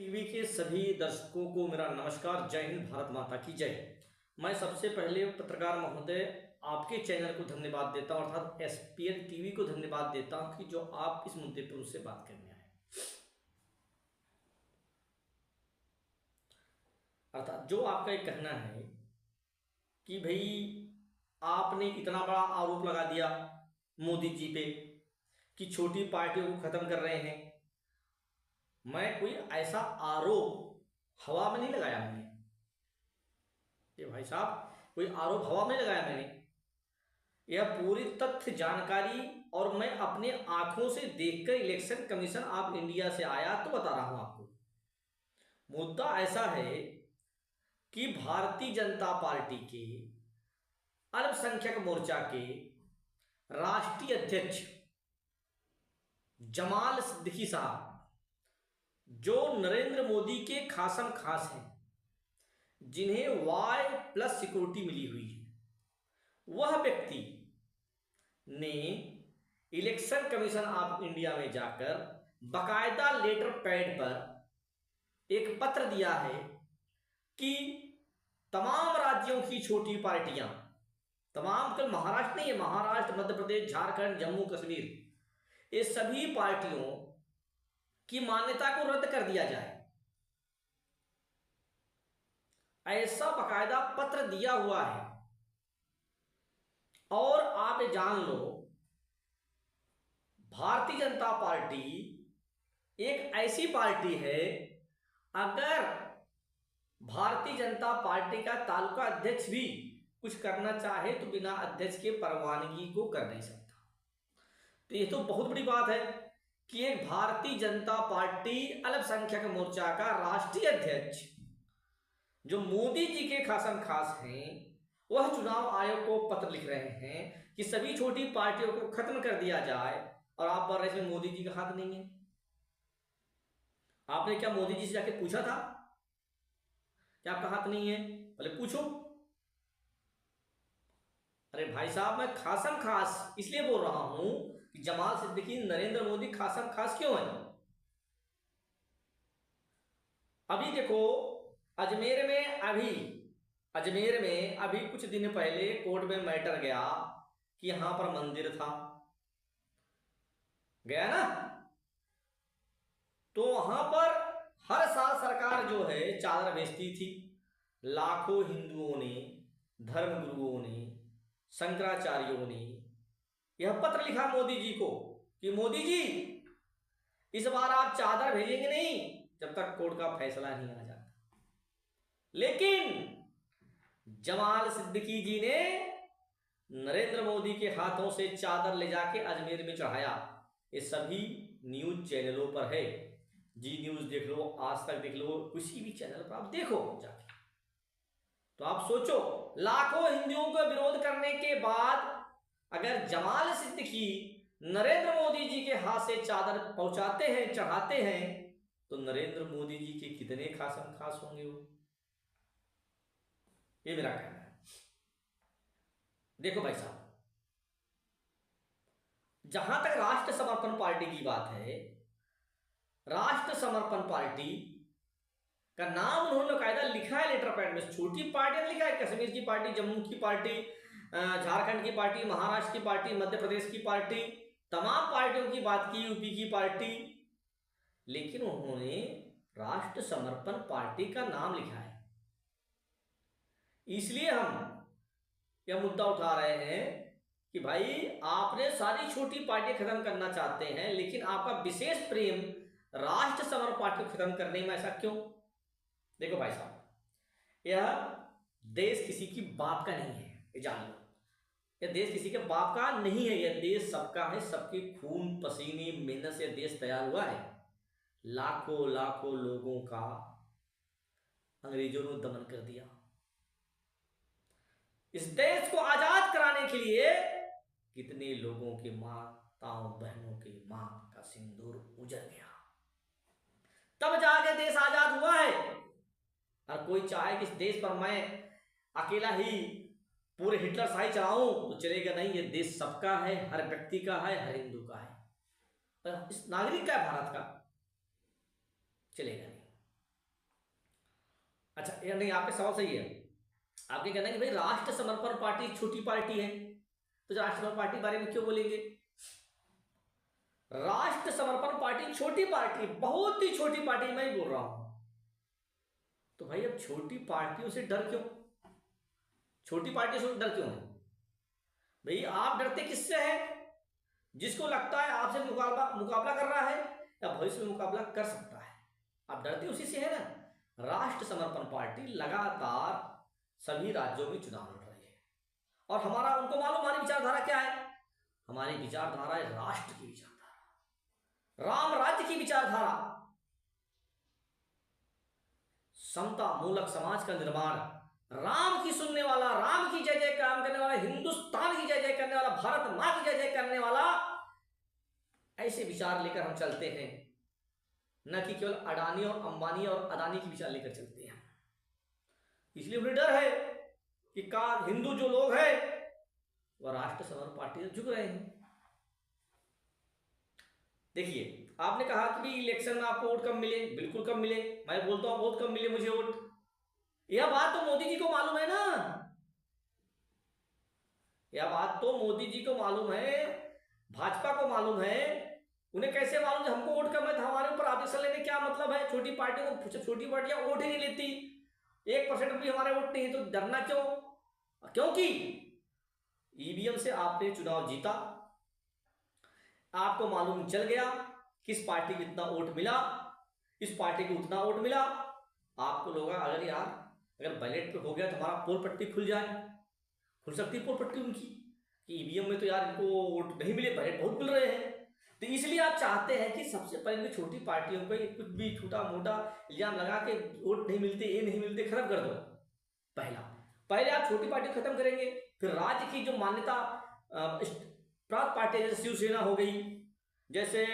TV के सभी दर्शकों को मेरा नमस्कार। जय हिंद, भारत माता की जय। मैं सबसे पहले पत्रकार महोदय आपके चैनल को धन्यवाद देता हूं, अर्थात एसपीएल टीवी को धन्यवाद देता हूं कि जो आप इस मुद्दे पर मुझसे बात करने आए। अर्थात जो आपका एक कहना है कि भाई आपने इतना बड़ा आरोप लगा दिया मोदी जी पे कि छोटी पार्टियों को खत्म कर रहे हैं। मैं कोई ऐसा आरोप हवा में नहीं लगाया मैंने, ये भाई साहब कोई आरोप हवा में लगाया मैंने। यह पूरी तथ्य जानकारी और मैं अपने आंखों से देखकर इलेक्शन कमीशन ऑफ इंडिया से आया तो बता रहा हूं आपको। मुद्दा ऐसा है कि भारतीय जनता पार्टी के अल्पसंख्यक मोर्चा के राष्ट्रीय अध्यक्ष जमाल सिद्दीकी साहब, जो नरेंद्र मोदी के खासम खास हैं, जिन्हें Y+ सिक्योरिटी मिली हुई है, वह व्यक्ति ने इलेक्शन कमीशन ऑफ इंडिया में जाकर बकायदा लेटर पैड पर एक पत्र दिया है कि तमाम राज्यों की छोटी पार्टियां, तमाम कल महाराष्ट्र नहीं है, महाराष्ट्र, मध्य प्रदेश, झारखंड, जम्मू कश्मीर, ये सभी पार्टियों की मान्यता को रद्द कर दिया जाए। ऐसा बकायदा पत्र दिया हुआ है। और आप जान लो, भारतीय जनता पार्टी एक ऐसी पार्टी है, अगर भारतीय जनता पार्टी का तालुका अध्यक्ष भी कुछ करना चाहे तो बिना अध्यक्ष के परवानगी को कर नहीं सकता। तो ये तो बहुत बड़ी बात है कि एक भारतीय जनता पार्टी अल्पसंख्यक मोर्चा का राष्ट्रीय अध्यक्ष, जो मोदी जी के खासम खास हैं, वह चुनाव आयोग को पत्र लिख रहे हैं कि सभी छोटी पार्टियों को खत्म कर दिया जाए। और आप बोल रहे हैं इसमें मोदी जी का हाथ नहीं है। आपने क्या मोदी जी से जाके पूछा था कि आपका हाथ नहीं है? बोले पूछो। अरे भाई साहब, मैं खासम खास इसलिए बोल रहा हूं कि जमाल सिद्दीकी नरेंद्र मोदी खासम खास क्यों है? अभी देखो, अजमेर में अभी कुछ दिन पहले कोर्ट में मैटर गया कि यहां पर मंदिर था, गया ना? तो वहां पर हर साल सरकार जो है चादर भेजती थी। लाखों हिंदुओं ने, धर्मगुरुओं ने, शंकराचार्यों ने यह पत्र लिखा मोदी जी को कि मोदी जी, इस बार आप चादर भेजेंगे नहीं जब तक कोर्ट का फैसला नहीं आ जाता। लेकिन जमाल सिद्दीकी जी ने नरेंद्र मोदी के हाथों से चादर ले जाके अजमेर में चढ़ाया। ये सभी न्यूज चैनलों पर है। जी न्यूज देख लो, आज तक देख लो, किसी भी चैनल पर आप देखो जाके। तो आप सोचो, लाखों हिंदुओं को विरोध करने के बाद अगर जमाल सिद्दीकी नरेंद्र मोदी जी के हाथ से चादर पहुंचाते हैं, चढ़ाते हैं, तो नरेंद्र मोदी जी के कितने खासम खास होंगे वो। ये मेरा कहना है। देखो भाई साहब, जहां तक राष्ट्र समर्पण पार्टी की बात है, राष्ट्र समर्पण पार्टी का नाम उन्होंने कायदा लिखा है लेटर पैड में। छोटी पार्टी लिखा है, कश्मीर की पार्टी, जम्मू की पार्टी, झारखंड की पार्टी, महाराष्ट्र की पार्टी, मध्य प्रदेश की पार्टी, तमाम पार्टियों की बात की, यूपी की पार्टी, लेकिन उन्होंने राष्ट्र समर्पण पार्टी का नाम लिखा है। इसलिए हम यह मुद्दा उठा रहे हैं कि भाई आपने सारी छोटी पार्टी खत्म करना चाहते हैं, लेकिन आपका विशेष प्रेम राष्ट्र समर्पण पार्टी को खत्म करने में, ऐसा क्यों? देखो भाई साहब, यह देश किसी की बाप का नहीं है, ये जान लो। यह देश किसी के बाप का नहीं है, यह देश सबका है। सबके खून पसीने मेहनत से देश तैयार हुआ है। लाखों लाखों लोगों का अंग्रेजों ने दमन कर दिया। इस देश को आजाद कराने के लिए कितने लोगों के माताओं बहनों के मां का सिंदूर उजड़ गया, तब जाके देश आजाद हुआ है। और कोई चाहे कि इस देश पर मैं अकेला ही पूरे हिटलर शाही चलाऊं तो चलेगा नहीं। ये देश सबका है, हर व्यक्ति का है, हर हिंदू का है, इस नागरिक का है, भारत का, चलेगा नहीं। अच्छा ये नहीं, आपके सवाल सही है। आपके कहना है कि भाई राष्ट्र समर्पण पार्टी छोटी पार्टी है, तो राष्ट्र समर्पण पार्टी के बारे में क्यों बोलेंगे? राष्ट्र समर्पण पार्टी छोटी पार्टी, बहुत ही छोटी पार्टी मैं ही बोल रहा हूं। तो भाई अब छोटी पार्टियों से डर क्यों? छोटी पार्टियों से डर क्यों है भाई? आप डरते किससे हैं? जिसको लगता है आपसे मुकाबला कर रहा है या भविष्य में मुकाबला कर सकता है, आप डरते उसी से है ना। राष्ट्र समर्पण पार्टी लगातार सभी राज्यों में चुनाव लड़ रही है, और हमारा उनको मालूम हमारी विचारधारा क्या है। हमारी विचारधारा है राष्ट्र की विचारधारा, राम राज्य की विचारधारा, समता मूलक समाज का निर्माण, राम की सुनने वाला, राम की जय जय काम करने वाला, हिंदुस्तान की जय जय करने वाला, भारत मां की जय जय करने वाला, ऐसे विचार लेकर हम चलते हैं, न कि केवल अडानी और अंबानी और अदानी की विचार लेकर चलते हैं। इसलिए उन्हें डर है कि का हिंदू जो लोग हैं वह राष्ट्र समर्पण पार्टी से झुक रहे हैं। देखिए आपने कहा कि भी इलेक्शन में आपको वोट कम मिले, बिल्कुल कम मिले, मैं बोलता हूं बहुत कम मिले मुझे वोट। यह बात तो मोदी जी को मालूम है ना, यह बात तो मोदी जी को मालूम है, भाजपा को मालूम है। उन्हें कैसे मालूम कि हमको वोट कम है तो हमारे ऊपर आदेश लेने क्या मतलब है? छोटी पार्टियों को, छोटी पार्टियां वोट ही नहीं लेती, 1% भी हमारे वोट नहीं है, तो डरना क्यों? क्योंकि ईवीएम से आपने चुनाव जीता, आपको मालूम चल गया किस पार्टी को इतना वोट मिला, इस पार्टी को उतना वोट मिला। आपको लोग अगर यार अगर बैलेट पे हो गया तो हमारा पोल पट्टी खुल जाए, खुल सकती है पोल पट्टी उनकी कि ईवीएम में तो यार इनको वोट नहीं मिले, बैलेट बहुत मिल रहे हैं। तो इसलिए आप चाहते हैं कि सबसे पहले छोटी पार्टियों को कुछ भी छोटा मोटा इल्जाम लगा के वोट नहीं मिलते, ये नहीं मिलते, खत्म कर दो। पहले आप छोटी पार्टी खत्म करेंगे, फिर राज्य की जो मान्यता प्राप्त पार्टी जैसे शिवसेना हो गई, जैसे